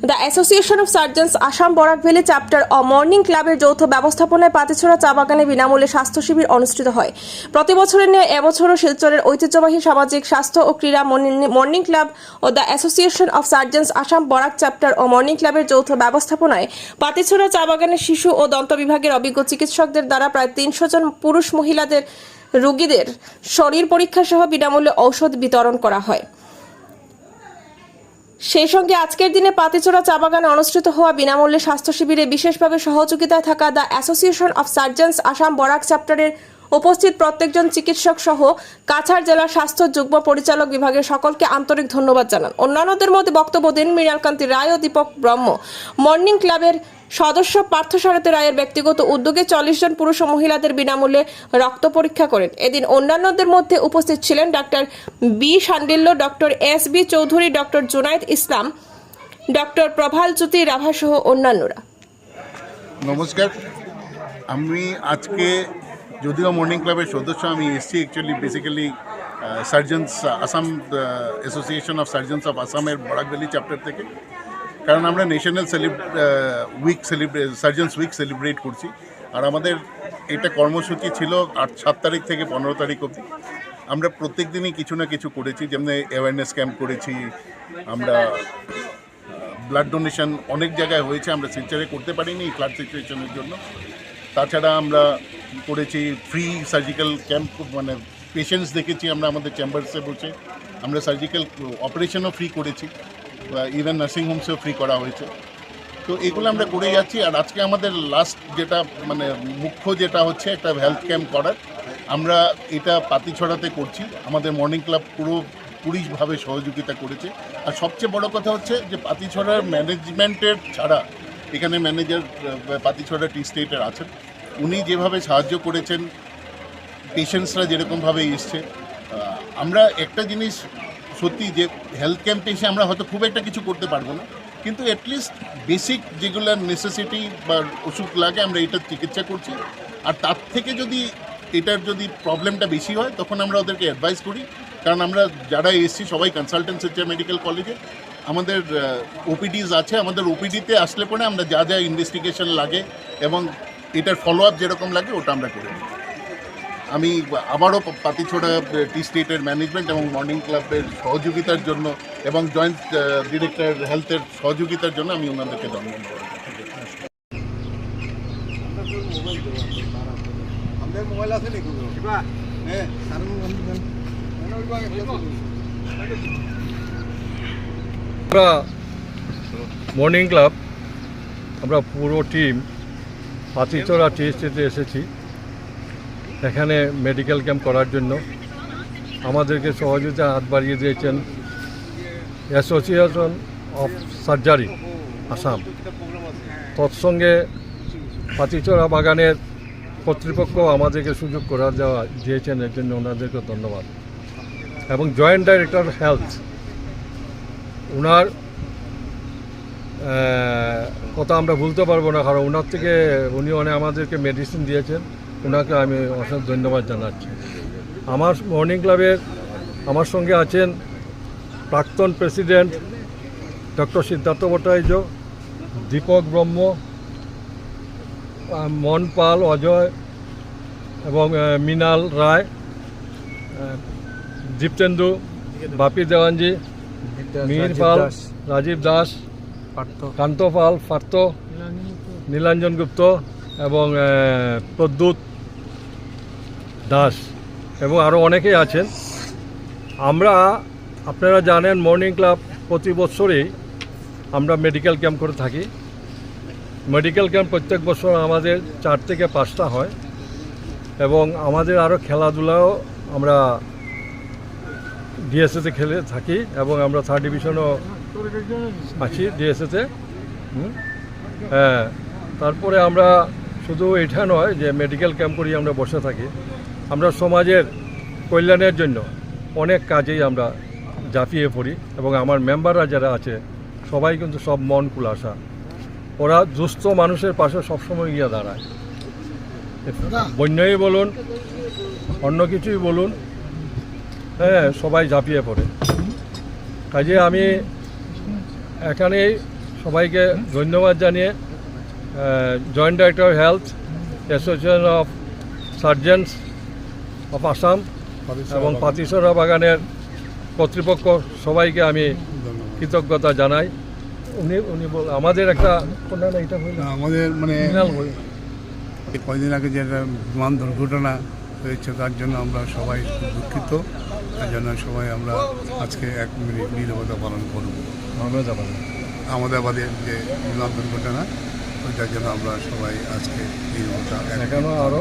The association of surgeons Assam Barak valley chapter ও morning ক্লাবের যৌথ ব্যবস্থাপনায় পাতিছড়া চা বাগানে বিনামূল্যে স্বাস্থ্য শিবির অনুষ্ঠিত হয়। প্রতি বছরের ন্যায় এবছরও শিলচরের ঐতিহ্যবাহী সামাজিক স্বাস্থ্য ও ক্রীড়া মর্নিং ক্লাব ও the association of surgeons Assam Barak chapter ও মর্নিং ক্লাবের যৌথ ব্যবস্থাপনায় পাতিছড়া চা বাগানের শিশু ও দন্ত বিভাগের অভিজ্ঞ চিকিৎসকদের দ্বারা প্রায় 300 জন পুরুষ মহিলাদের রোগীদের শরীর পরীক্ষা সহ বিনামূল্যে ঔষধ বিতরণ করা হয়। সেই সঙ্গে আজকের দিনে পাতিছড়া চা বাগানে অনুষ্ঠিত হওয়া বিনামূল্যে স্বাস্থ্য শিবিরে বিশেষভাবে সহযোগিতায় থাকা the association of surgeons Assam Barak চ্যাপ্টারের উপস্থিত প্রত্যেকজন চিকিৎসক সহ কাছাড় জেলার স্বাস্থ্য যুগ্ম পরিচালক বিভাগের সকলকে আন্তরিক ধন্যবাদ জানান। অন্যান্যদের মধ্যে বক্তব্য দেন মৃণালকান্তি রায় ও দীপক ব্রহ্ম। মর্নিং ক্লাবের সদস্য পার্থসারথী রায়ের ব্যক্তিগত উদ্যোগে 40 জন পুরুষ ও মহিলাদের বিনামূল্যে রক্ত পরীক্ষা করেন। এদিন অন্যান্যদের মধ্যে উপস্থিত ছিলেন doctor B Shandilya, doctor S B Choudhury, doctor Junaid Islam, doctor Prabal Jyoti Rabha সহ অন্যান্যরা। নমস্কার, আমি আজকে যদিও মর্নিং ক্লাবের সদস্য, আমি এসছি actually basically surgeons Assam association of surgeons of আসামের বরাক ভ্যালি চ্যাপ্টার থেকে। কারণ আমরা ন্যাশনাল সার্জনস উইক সেলিব্রেট করছি, আর আমাদের এটা কর্মসূচি ছিল 7 তারিখ থেকে 15 তারিখ অবধি। আমরা প্রত্যেক দিনই কিছু না কিছু করেছি, যেমন অ্যাওয়ারনেস ক্যাম্প করেছি, আমরা ব্লাড ডোনেশন অনেক জায়গায় হয়েছে, আমরা শিলচরে করতে পারিনি ফ্লাড সিচুয়েশনের জন্য। তাছাড়া আমরা করেছি ফ্রি সার্জিক্যাল ক্যাম্প, মানে পেশেন্টস দেখেছি আমরা আমাদের চেম্বারসে বসে। আমরা সার্জিক্যাল অপারেশনও ফ্রি করেছি, ইভেন নার্সিং হোমসেও ফ্রি করা হয়েছে। তো এগুলো আমরা করে যাচ্ছি। আর আজকে আমাদের লাস্ট যেটা মানে মুখ্য যেটা হচ্ছে একটা হেলথ ক্যাম্প করার, আমরা এটা পাতিছড়াতে করছি। আমাদের মর্নিং ক্লাব পুরোপুরিভাবে সহযোগিতা করেছে। আর সবচেয়ে বড় কথা হচ্ছে যে পাতিছড়ার ম্যানেজমেন্টের ছাড়া, এখানে ম্যানেজার পাতিছড়া টি স্টেটের আছেন, উনি যেভাবে সাহায্য করেছেন, পেশেন্টসরা যেরকমভাবে এসছে, আমরা একটা জিনিস সত্যি যে হেলথ ক্যাম্পে এসে আমরা হয়তো খুব একটা কিছু করতে পারবো না, কিন্তু অ্যাটলিস্ট বেসিক যেগুলো নেসেসিটি বা ওষুধ লাগে আমরা এটার চিকিৎসা করছি। আর তার থেকে যদি এটার যদি প্রবলেমটা বেশি হয় তখন আমরা ওদেরকে অ্যাডভাইস করি। কারণ আমরা যারা এসছি সবাই কনসালটেন্টস হচ্ছে মেডিকেল কলেজে, আমাদের ওপিডিজ আছে, আমাদের ওপিডিতে আসলে পরে আমরা যা যা ইনভেস্টিগেশন লাগে এবং এটার ফলো আপ যেরকম লাগে ওটা আমরা করে নিই। আমি আবারও পাতিছড়া টি স্টেটের ম্যানেজমেন্ট এবং মর্নিং ক্লাবের সহযোগিতার জন্য এবং জয়েন্ট ডিরেক্টর হেলথের সহযোগিতার জন্য আমি ওনাদেরকে ধন্যবাদ করি। আমরা মর্নিং ক্লাব, আমরা পুরো টিম পাতিছড়া টি স্টেটে এসেছি এখানে মেডিকেল ক্যাম্প করার জন্য। আমাদেরকে সহযোগিতা হাত বাড়িয়ে দিয়েছেন অ্যাসোসিয়েশন অফ সার্জারি আসাম, তৎসঙ্গে পাতিছড়া বাগানের কর্তৃপক্ষ আমাদেরকে সুযোগ করে দিয়েছেন, এর জন্য ওনাদেরকে ধন্যবাদ। এবং জয়েন্ট ডাইরেক্টর হেলথ, ওনার কথা আমরা ভুলতে পারবো না, কারণ ওনার থেকে উনি আমাদেরকে মেডিসিন দিয়েছেন, ওনাকে আমি অসংখ্য ধন্যবাদ জানাচ্ছি। আমার মর্নিং ক্লাবের আমার সঙ্গে আছেন প্রাক্তন প্রেসিডেন্ট ডক্টর সিদ্ধার্থ ভট্টাচার্য, দীপক ব্রহ্ম, মন পাল, অজয় এবং মৃণাল রায়, দীপচেন্দু, বাপি দেওয়ানজি, মিহির পাল, রাজীব দাস, কান্ত পাল, পার্থ, নীলাঞ্জন গুপ্ত এবং প্রদ্যুৎ দাস এবং আরও অনেকেই আছেন। আপনারা জানেন মর্নিং ক্লাব প্রতি বছরই আমরা মেডিকেল ক্যাম্প করে থাকি। মেডিকেল ক্যাম্প প্রত্যেক বছর আমাদের 4 থেকে 5টা হয় এবং আমাদের আরও খেলাধুলাও আমরা ডিএসএতে খেলে থাকি এবং আমরা 3rd ডিভিশনও আছি ডিএসএতে। হ্যাঁ, তারপরে আমরা শুধু এটা নয় যে মেডিকেল ক্যাম্প করি আমরা বসে থাকি, আমরা সমাজের কল্যাণের জন্য অনেক কাজেই আমরা ঝাঁপিয়ে পড়ি এবং আমার মেম্বাররা যারা আছে সবাই কিন্তু সব মন খুলাসা, ওরা দুস্থ মানুষের পাশে সবসময় গিয়ে দাঁড়ায়। বন্যাই বলুন, অন্য কিছুই বলুন, হ্যাঁ, সবাই ঝাঁপিয়ে পড়ে। কাজে আমি এখানেই সবাইকে ধন্যবাদ জানিয়ে joint director health association of surgeons of Assam এবং পাতিসরা বাগানের কর্তৃপক্ষ সবাইকে আমি কৃতজ্ঞতা জানাই। উনি আমাদের একটা এটা আমাদের মানে কয়দিন আগে যে বিমান দুর্ঘটনা হয়েছে তার জন্য আমরা সবাই খুব দুঃখিত। তার জন্য সবাই আমরা আজকে 1 মিনিট নীরবতা পালন করব। আহমেদাবাদের যে বিমান দুর্ঘটনা ওইটার জন্য আমরা সবাই আজকে নীরবতা এখনও আরও